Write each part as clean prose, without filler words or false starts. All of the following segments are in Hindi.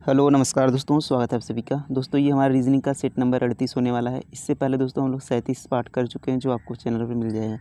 हेलो नमस्कार दोस्तों, स्वागत है आप सभी का। दोस्तों ये हमारा रीजनिंग का सेट नंबर 38 होने वाला है। इससे पहले दोस्तों हम लोग 37 पार्ट कर चुके हैं जो आपको चैनल पर मिल जाएगा।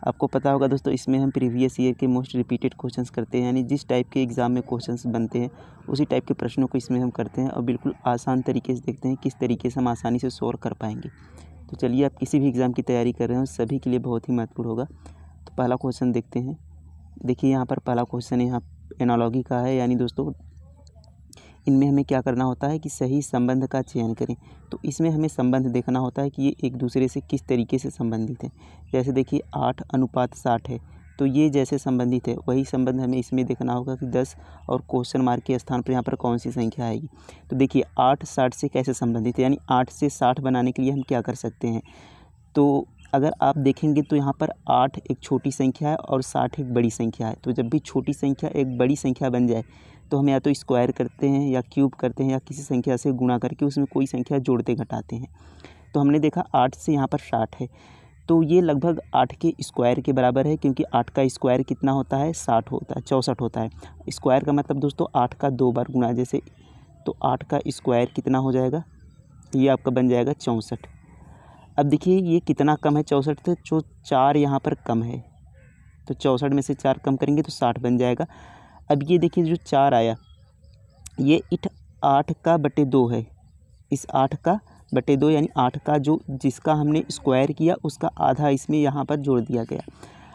आपको पता होगा दोस्तों, इसमें हम प्रीवियस ईयर के मोस्ट रिपीटेड क्वेश्चंस करते हैं, यानी जिस टाइप के एग्ज़ाम में क्वेश्चंस बनते हैं उसी टाइप के प्रश्नों को इसमें हम करते हैं और बिल्कुल आसान तरीके से देखते हैं किस तरीके से हम आसानी से सॉल्व कर पाएंगे। तो चलिए, आप किसी भी एग्ज़ाम की तैयारी कर रहे हो सभी के लिए बहुत ही महत्वपूर्ण होगा। तो पहला क्वेश्चन देखते हैं। देखिए यहाँ पर पहला क्वेश्चन यहाँ एनालॉजी का है, यानी दोस्तों इनमें हमें क्या करना होता है कि सही संबंध का चयन करें। तो इसमें हमें संबंध देखना होता है कि ये एक दूसरे से किस तरीके से संबंधित है। जैसे देखिए 8:60 है, तो ये जैसे संबंधित है वही संबंध हमें इसमें देखना होगा कि 10 और क्वेश्चन मार्क के स्थान पर यहाँ पर कौन सी संख्या आएगी। तो देखिए 8 60 से कैसे संबंधित है, यानी 8 से 60 बनाने के लिए हम क्या कर सकते हैं। तो अगर आप देखेंगे तो यहाँ पर 8 एक छोटी संख्या है और 60 एक बड़ी संख्या है। तो जब भी छोटी संख्या एक बड़ी संख्या बन जाए तो हम या तो स्क्वायर करते हैं या क्यूब करते हैं या किसी संख्या से गुणा करके उसमें कोई संख्या जोड़ते घटाते हैं। तो हमने देखा 8 से यहाँ पर 60 है, तो ये लगभग 8 के स्क्वायर के बराबर है, क्योंकि 8 का स्क्वायर कितना होता है, 60 होता है, 64 होता है। स्क्वायर का मतलब दोस्तों 8 का 2 बार गुणा, जैसे तो 8 का स्क्वायर कितना हो जाएगा, ये आपका बन जाएगा 64। अब देखिए ये कितना कम है 64 से, जो 4 यहाँ पर कम है, तो 64 में से 4 कम करेंगे तो 60 बन जाएगा। अब ये देखिए जो 4 आया ये 8 का बटे 2 है, इस 8 का बटे 2 यानी 8 का जो जिसका हमने स्क्वायर किया उसका आधा इसमें यहाँ पर जोड़ दिया गया।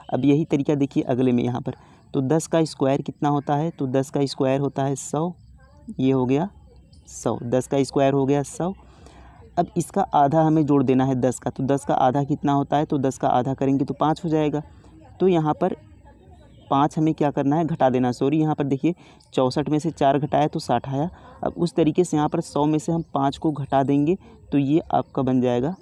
अब यही तरीका देखिए अगले में यहाँ पर, तो 10 का स्क्वायर कितना होता है, तो 10 का स्क्वायर होता है 100, ये हो गया 100, 10 का स्क्वायर हो गया 100। अब इसका आधा हमें जोड़ देना है 10 का, तो 10 का आधा कितना होता है, तो 10 का आधा करेंगे तो 5 हो जाएगा। तो यहाँ पर 5 हमें क्या करना है, घटा देना। सॉरी, यहाँ पर देखिए 64 में से 4 घटाया तो 60 आया। अब उस तरीके से यहाँ पर 100 में से हम 5 को घटा देंगे तो ये आपका बन जाएगा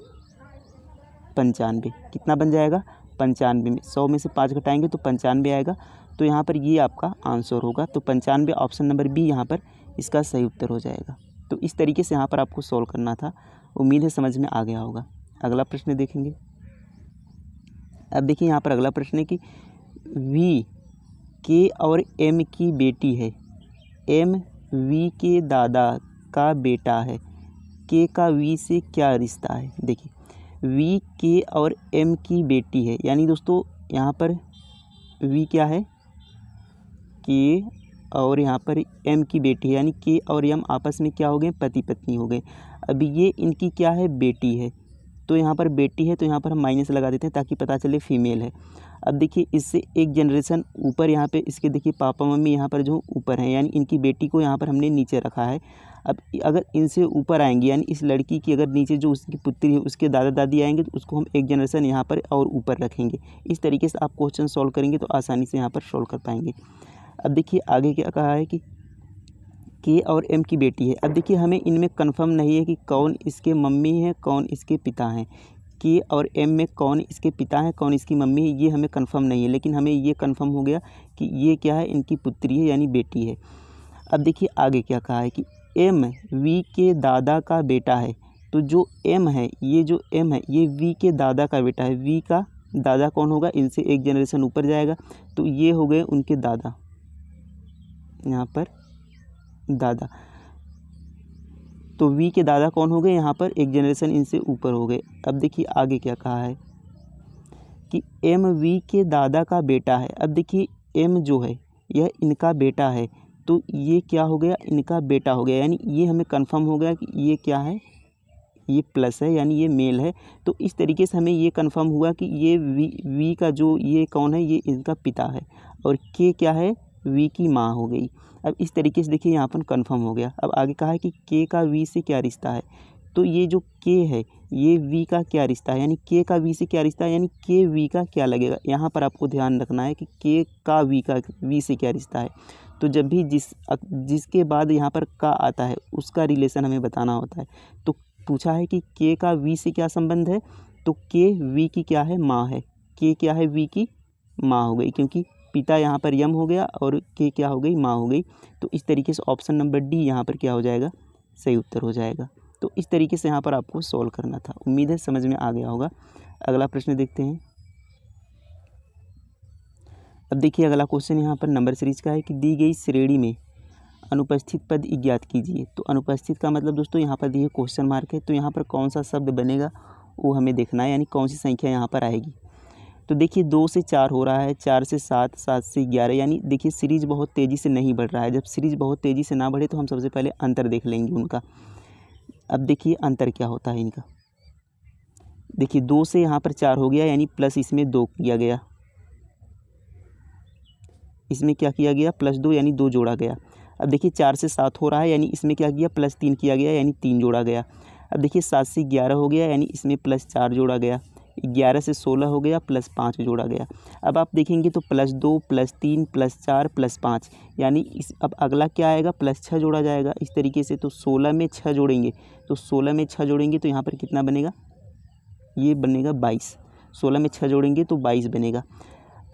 95। कितना बन जाएगा, 95 में 100 में से 5 घटाएंगे तो 95 आएगा। तो यहाँ पर ये आपका आंसर होगा। तो 95 ऑप्शन नंबर बी यहाँ पर इसका सही उत्तर हो जाएगा। तो इस तरीके से यहाँ पर आपको सॉल्व करना था। उम्मीद है समझ में आ गया होगा। अगला प्रश्न देखेंगे। अब देखिए यहाँ पर अगला प्रश्न है कि वी के और एम की बेटी है, एम वी के दादा का बेटा है, के का वी से क्या रिश्ता है। देखिए वी के और एम की बेटी है, यानी दोस्तों यहाँ पर वी क्या है, के, और यहाँ पर एम की बेटी है, यानी के और एम आपस में क्या हो गए, पति पत्नी हो गए। अभी ये इनकी क्या है, बेटी है, तो यहाँ पर बेटी है तो यहाँ पर हम माइनस लगा देते हैं ताकि पता चले फीमेल है। अब देखिए इससे एक जनरेशन ऊपर यहाँ पे इसके देखिए पापा मम्मी यहाँ पर जो ऊपर हैं, यानी इनकी बेटी को यहाँ पर हमने नीचे रखा है। अब अगर इनसे ऊपर आएंगे, यानी इस लड़की की अगर नीचे जो उसकी पुत्री है उसके दादा दादी आएंगे तो उसको हम एक जनरेशन यहाँ पर और ऊपर रखेंगे। इस तरीके से आप क्वेश्चन सॉल्व करेंगे तो आसानी से यहाँ पर सॉल्व कर पाएंगे। अब देखिए आगे क्या कहा है कि के और एम की बेटी है। अब देखिए हमें इनमें कंफर्म नहीं है कि कौन इसके मम्मी है कौन इसके पिता हैं। के और एम में कौन इसके पिता है कौन इसकी मम्मी है, ये हमें कंफर्म नहीं है, लेकिन हमें ये कंफर्म हो गया कि ये क्या है, इनकी पुत्री है यानी बेटी है। अब देखिए आगे क्या कहा है कि एम वी के दादा का बेटा है। तो जो एम है, ये जो एम है ये वी के दादा का बेटा है। वी का दादा कौन होगा, इनसे एक जनरेशन ऊपर जाएगा, तो ये हो गए उनके दादा, यहाँ पर दादा। तो वी के दादा कौन हो गए, यहाँ पर एक जनरेशन इनसे ऊपर हो गए। अब देखिए आगे क्या कहा है कि एम वी के दादा का बेटा है। अब देखिए एम जो है यह इनका बेटा है, तो ये क्या हो गया, इनका बेटा हो गया, यानी ये हमें कंफर्म हो गया कि ये क्या है, ये प्लस है यानी ये मेल है। तो इस तरीके से हमें ये कंफर्म हुआ कि ये वी का जो ये कौन है, ये इनका पिता है, और के क्या है, वी की माँ हो गई। अब इस तरीके से देखिए यहाँ पर कंफर्म हो गया। अब आगे कहा है कि के का वी से क्या रिश्ता है। तो ये जो के है ये वी का क्या रिश्ता है, यानी के का वी से क्या रिश्ता है, यानी के वी का क्या लगेगा। यहाँ पर आपको ध्यान रखना है कि के का वी से क्या रिश्ता है। तो जब भी जिसके बाद यहाँ पर का आता है उसका रिलेशन हमें बताना होता है। तो पूछा है कि के का वी से क्या संबंध है, तो के वी की क्या है, माँ है। के क्या है, वी की माँ हो गई, क्योंकि पिता यहाँ पर यम हो गया और के क्या हो गई, माँ हो गई। तो इस तरीके से ऑप्शन नंबर डी यहाँ पर क्या हो जाएगा, सही उत्तर हो जाएगा। तो इस तरीके से यहाँ पर आपको सॉल्व करना था। उम्मीद है समझ में आ गया होगा। अगला प्रश्न देखते हैं। अब देखिए अगला क्वेश्चन यहाँ पर नंबर सीरीज का है कि दी गई श्रेणी में अनुपस्थित पद ज्ञात कीजिए। तो अनुपस्थित का मतलब दोस्तों यहाँ पर देखिए क्वेश्चन मार्क है, तो यहाँ पर कौन सा शब्द बनेगा वो हमें देखना है, यानी कौन सी संख्या यहाँ पर आएगी। तो देखिए 2 से 4 हो रहा है, 4 से 7, 7 से 11, यानी देखिए सीरीज बहुत तेज़ी से नहीं बढ़ रहा है। जब सीरीज बहुत तेज़ी से ना बढ़े तो हम सबसे पहले अंतर देख लेंगे उनका। अब देखिए अंतर क्या होता है इनका। देखिए 2 से यहाँ पर 4 हो गया, यानी प्लस इसमें 2 किया गया, इसमें क्या किया गया +2, यानी 2 जोड़ा गया। अब देखिए 4 से 7 हो रहा है, यानी इसमें क्या किया +3 किया गया, यानी 3 जोड़ा गया। अब देखिए 7 से 11 हो गया, यानी इसमें +4 जोड़ा गया। 11 से 16 हो गया, +5 जोड़ा गया। अब आप देखेंगे तो +2 +3 +4 +5, यानी अब अगला क्या आएगा +6 जोड़ा जाएगा इस तरीके से। तो 16 में 6 जोड़ेंगे, तो 16 में 6 जोड़ेंगे तो यहाँ पर कितना बनेगा, ये बनेगा 22। 16 में 6 जोड़ेंगे तो 22 बनेगा।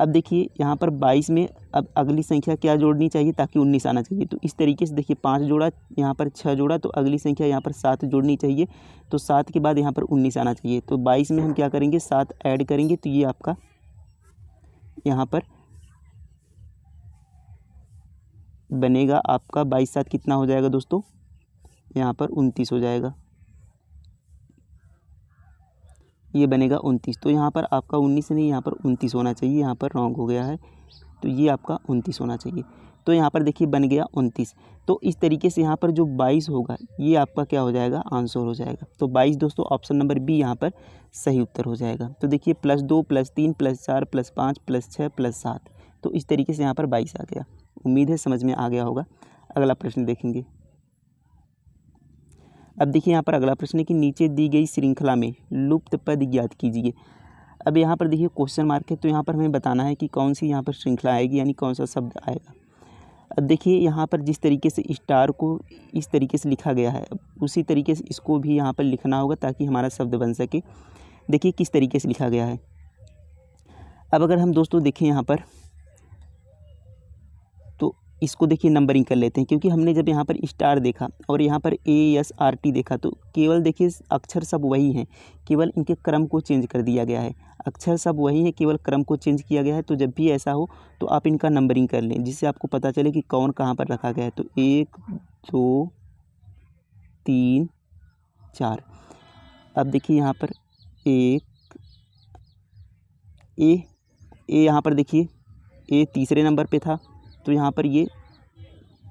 अब देखिए यहाँ पर 22 में अब अगली संख्या क्या जोड़नी चाहिए ताकि 19 आना चाहिए। तो इस तरीके से देखिए 5 जोड़ा, यहाँ पर 6 जोड़ा, तो अगली संख्या यहाँ पर 7 जोड़नी चाहिए। तो 7 के बाद यहाँ पर 19 आना चाहिए। तो 22 में हम क्या करेंगे 7 ऐड करेंगे, तो ये आपका यहाँ पर बनेगा आपका 22 7 कितना हो जाएगा दोस्तों, यहाँ पर 29 हो जाएगा, ये बनेगा 29। तो यहाँ पर आपका 19 नहीं, यहाँ पर 29 होना चाहिए, यहाँ पर रॉन्ग हो गया है, तो ये आपका 29 होना चाहिए। तो यहाँ पर देखिए बन गया 29। तो इस तरीके से यहाँ पर जो 22 होगा ये आपका क्या हो जाएगा आंसर हो जाएगा। तो 22 दोस्तों ऑप्शन नंबर बी यहाँ पर सही उत्तर हो जाएगा। तो देखिए +2 +3 +4 +5 +6 +7, तो इस तरीके से यहाँ पर 22 आ गया। उम्मीद है समझ में आ गया होगा। अगला प्रश्न देखेंगे। अब देखिए यहाँ पर अगला प्रश्न है कि नीचे दी गई श्रृंखला में लुप्त पद ज्ञात कीजिए। अब यहाँ पर देखिए क्वेश्चन मार्क है, तो यहाँ पर हमें बताना है कि कौन सी यहाँ पर श्रृंखला आएगी, यानी कौन सा शब्द आएगा। अब देखिए यहाँ पर जिस तरीके से स्टार को इस तरीके से लिखा गया है, उसी तरीके से इसको भी यहाँ पर लिखना होगा ताकि हमारा शब्द बन सके। देखिए किस तरीके से लिखा गया है। अब अगर हम दोस्तों देखें यहाँ पर, तो इसको देखिए नंबरिंग कर लेते हैं, क्योंकि हमने जब यहाँ पर स्टार देखा और यहाँ पर ASRT देखा, तो केवल देखिए अक्षर सब वही हैं, केवल इनके क्रम को चेंज कर दिया गया है। अक्षर सब वही हैं, केवल क्रम को चेंज किया गया है। तो जब भी ऐसा हो तो आप इनका नंबरिंग कर लें, जिससे आपको पता चले कि कौन कहाँ पर रखा गया है। तो 1 2 3 4। अब देखिए यहाँ पर ए यहाँ पर देखिए ए तीसरे नंबर पे था, तो यहाँ पर ये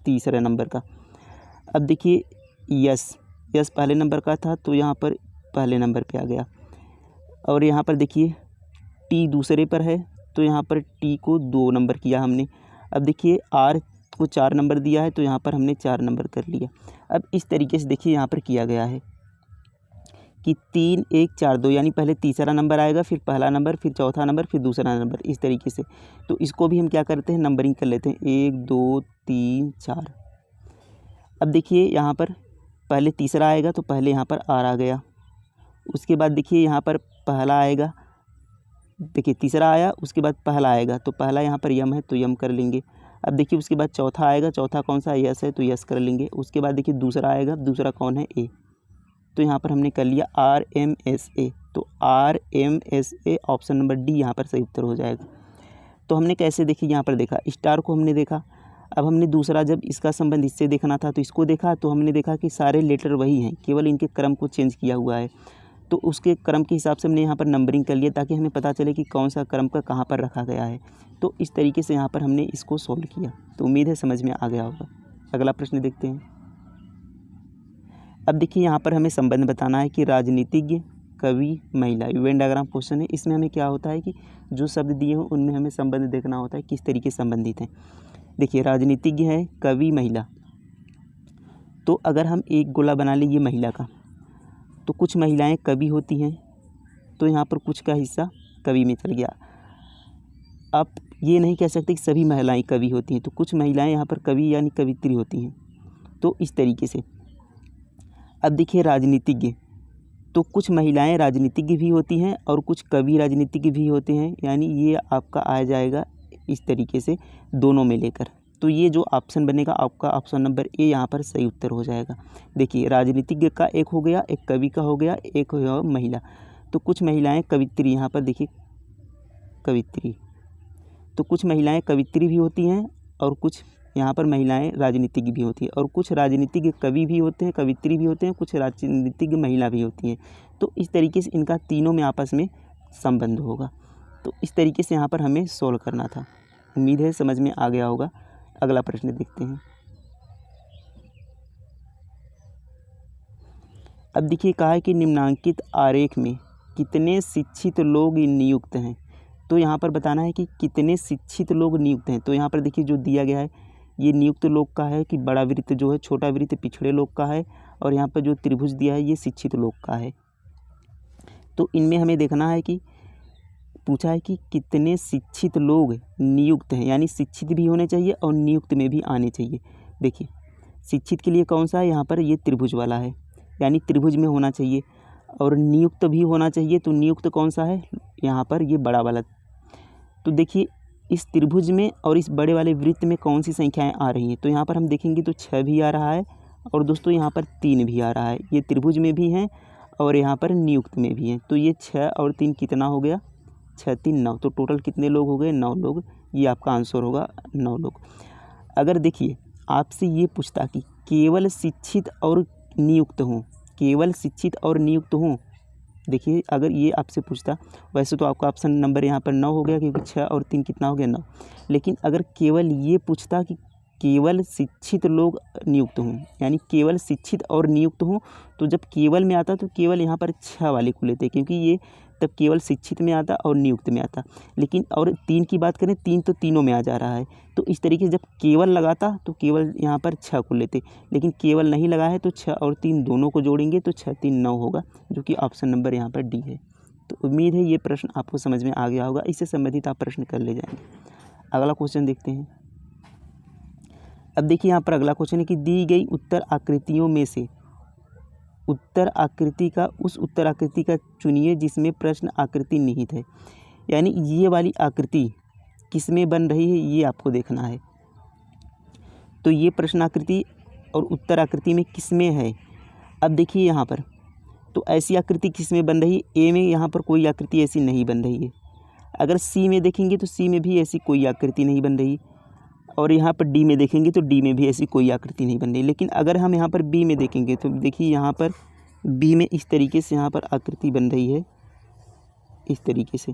तीसरे नंबर का। अब देखिए यस पहले नंबर का था, तो यहाँ पर पहले नंबर पे आ गया। और यहाँ पर देखिए टी दूसरे पर है, तो यहाँ पर टी को 2 नंबर किया हमने। अब देखिए आर को 4 नंबर दिया है, तो यहाँ पर हमने 4 नंबर कर लिया। अब इस तरीके से देखिए यहाँ पर किया गया है कि 3 1 4 2, यानी पहले तीसरा नंबर आएगा, फिर पहला नंबर, फिर चौथा नंबर, फिर दूसरा नंबर, इस तरीके से। तो इसको भी हम क्या करते हैं नंबरिंग कर लेते हैं 1 2 3 4। अब देखिए यहाँ पर पहले तीसरा आएगा, तो पहले यहाँ पर आर आ गया। उसके बाद देखिए यहाँ पर पहला आएगा, देखिए तीसरा आया, उसके बाद पहला आएगा, तो पहला यहाँ पर यम है, तो यम कर लेंगे। अब देखिए उसके बाद चौथा आएगा, चौथा कौन सा यस है, तो यस कर लेंगे। उसके बाद देखिए दूसरा आएगा, दूसरा कौन है ए, तो यहाँ पर हमने कर लिया RMSA। तो RMSA ऑप्शन नंबर डी यहाँ पर सही उत्तर हो जाएगा। तो हमने कैसे देखिए यहाँ पर देखा, स्टार को हमने देखा। अब हमने दूसरा जब इसका संबंध इससे देखना था तो इसको देखा, तो हमने देखा कि सारे लेटर वही हैं, केवल इनके क्रम को चेंज किया हुआ है। तो उसके क्रम के हिसाब से हमने यहाँ पर नंबरिंग कर लिया ताकि हमें पता चले कि कौन सा क्रम का कहाँ पर रखा गया है। तो इस तरीके से यहाँ पर हमने इसको सॉल्व किया। तो उम्मीद है समझ में आ गया होगा। अगला प्रश्न देखते हैं। अब देखिए यहाँ पर हमें संबंध बताना है कि राजनीतिज्ञ, कवि, महिला, इवेंट डायग्राम क्वेश्चन है। इसमें हमें क्या होता है कि जो शब्द दिए हों उनमें हमें संबंध देखना होता है, किस तरीके से संबंधित हैं। देखिए राजनीतिज्ञ है, कवि, महिला। तो अगर हम एक गोला बना लें ये महिला का, तो कुछ महिलाएं कवि होती हैं, तो यहाँ पर कुछ का हिस्सा कवि में चल गया। आप ये नहीं कह सकते कि सभी महिलाएं कवि होती हैं, तो कुछ महिलाएं यहाँ पर कवि यानी कवित्री होती हैं। तो इस तरीके से। अब देखिए राजनीतिज्ञ, तो कुछ महिलाएं राजनीतिज्ञ भी होती हैं और कुछ कवि राजनीतिज्ञ भी होते हैं, यानी ये आपका आ जाएगा इस तरीके से दोनों में लेकर। तो ये जो ऑप्शन बनेगा आपका ऑप्शन नंबर ए यहाँ पर सही उत्तर हो जाएगा। देखिए राजनीतिज्ञ का एक हो गया, एक कवि का हो गया, एक हो गया महिला। तो कुछ महिलाएं कवित्री, यहाँ पर देखिए कवित्री, तो कुछ महिलाएं कवित्री भी होती हैं और कुछ यहाँ पर महिलाएं राजनीतिज्ञ भी होती हैं और कुछ राजनीतिज्ञ कवि भी होते हैं, कवित्री भी होते हैं, कुछ राजनीतिज्ञ महिला भी होती हैं। तो इस तरीके से इनका तीनों में आपस में संबंध होगा। तो इस तरीके से यहाँ पर हमें सॉल्व करना था। उम्मीद है समझ में आ गया होगा। अगला प्रश्न देखते हैं। अब देखिए कहा है कि निम्नांकित आरेख में कितने शिक्षित लोग नियुक्त हैं। तो यहाँ पर बताना है कि कितने शिक्षित लोग नियुक्त हैं। तो यहाँ पर देखिए जो दिया गया है ये नियुक्त लोग का है कि बड़ा वृत्त जो है, छोटा वृत्त पिछड़े लोग का है, और यहाँ पर जो त्रिभुज दिया है ये शिक्षित लोग का है। तो इनमें हमें देखना है कि पूछा है कि कितने शिक्षित लोग नियुक्त हैं, यानी शिक्षित भी होने चाहिए और नियुक्त में भी आने चाहिए। देखिए शिक्षित के लिए कौन सा है, यहाँ पर ये त्रिभुज वाला है, यानी त्रिभुज में होना चाहिए, और नियुक्त भी होना चाहिए। तो नियुक्त कौन सा है, यहाँ पर ये बड़ा वाला। तो देखिए इस त्रिभुज में और इस बड़े वाले वृत्त में कौन सी संख्याएं आ रही हैं। तो यहाँ पर हम देखेंगे तो 6 भी आ रहा है, और दोस्तों यहाँ पर 3 भी आ रहा है। ये त्रिभुज में भी हैं और यहाँ पर नियुक्त में भी हैं। तो ये 6 और 3 कितना हो गया, 6 3 9। तो टोटल कितने लोग हो गए, 9 लोग। ये आपका आंसर होगा 9 लोग। अगर देखिए आपसे ये पूछता कि केवल शिक्षित और नियुक्त हों, केवल शिक्षित और नियुक्त हों, देखिए अगर ये आपसे पूछता, वैसे तो आपका ऑप्शन नंबर यहाँ पर 9 हो गया, क्योंकि 6 और 3 कितना हो गया, 9। लेकिन अगर केवल ये पूछता कि केवल शिक्षित लोग नियुक्त हों, यानी केवल शिक्षित और नियुक्त हों, तो जब केवल में आता तो केवल यहाँ पर 6 वाले को लेते, क्योंकि ये तब केवल शिक्षित में आता और नियुक्त में आता। लेकिन और 3 की बात करें, 3 तो तीनों में आ जा रहा है। तो इस तरीके से जब केवल लगाता तो केवल यहाँ पर 6 को लेते, लेकिन केवल नहीं लगा है तो 6 और 3 दोनों को जोड़ेंगे तो 6 3 9 होगा, जो कि ऑप्शन नंबर यहाँ पर डी है। तो उम्मीद है ये प्रश्न आपको समझ में आ गया होगा। इससे संबंधित आप प्रश्न कर ले जाएंगे। अगला क्वेश्चन देखते हैं। अब देखिए यहाँ पर अगला क्वेश्चन है कि दी गई उत्तर आकृतियों में से उत्तर आकृति का उस उत्तर आकृति का चुनिए जिसमें प्रश्न आकृति निहित है। यानी ये वाली आकृति किस में बन रही है ये आपको देखना है। तो ये प्रश्न आकृति और उत्तर आकृति में किस में है। अब देखिए यहाँ पर तो ऐसी आकृति किस में बन रही है, ए में यहाँ पर कोई आकृति ऐसी नहीं बन रही है। अगर सी में देखेंगे तो सी में भी ऐसी कोई आकृति नहीं बन रही, और यहाँ पर डी में देखेंगे तो डी में भी ऐसी कोई आकृति नहीं बन रही। लेकिन अगर हम यहाँ पर बी में देखेंगे तो देखिए यहाँ पर बी में इस तरीके से यहाँ पर आकृति बन रही है, इस तरीके से,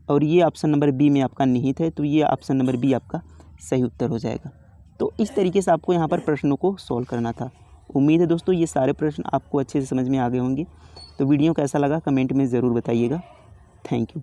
और ये ऑप्शन नंबर बी में आपका निहित है। तो ये ऑप्शन नंबर बी आपका सही उत्तर हो जाएगा। तो इस तरीके से आपको यहाँ पर प्रश्नों को सॉल्व करना था। उम्मीद है दोस्तों ये सारे प्रश्न आपको अच्छे से समझ में आ गए होंगे। तो वीडियो कैसा लगा कमेंट में ज़रूर बताइएगा। Thank you.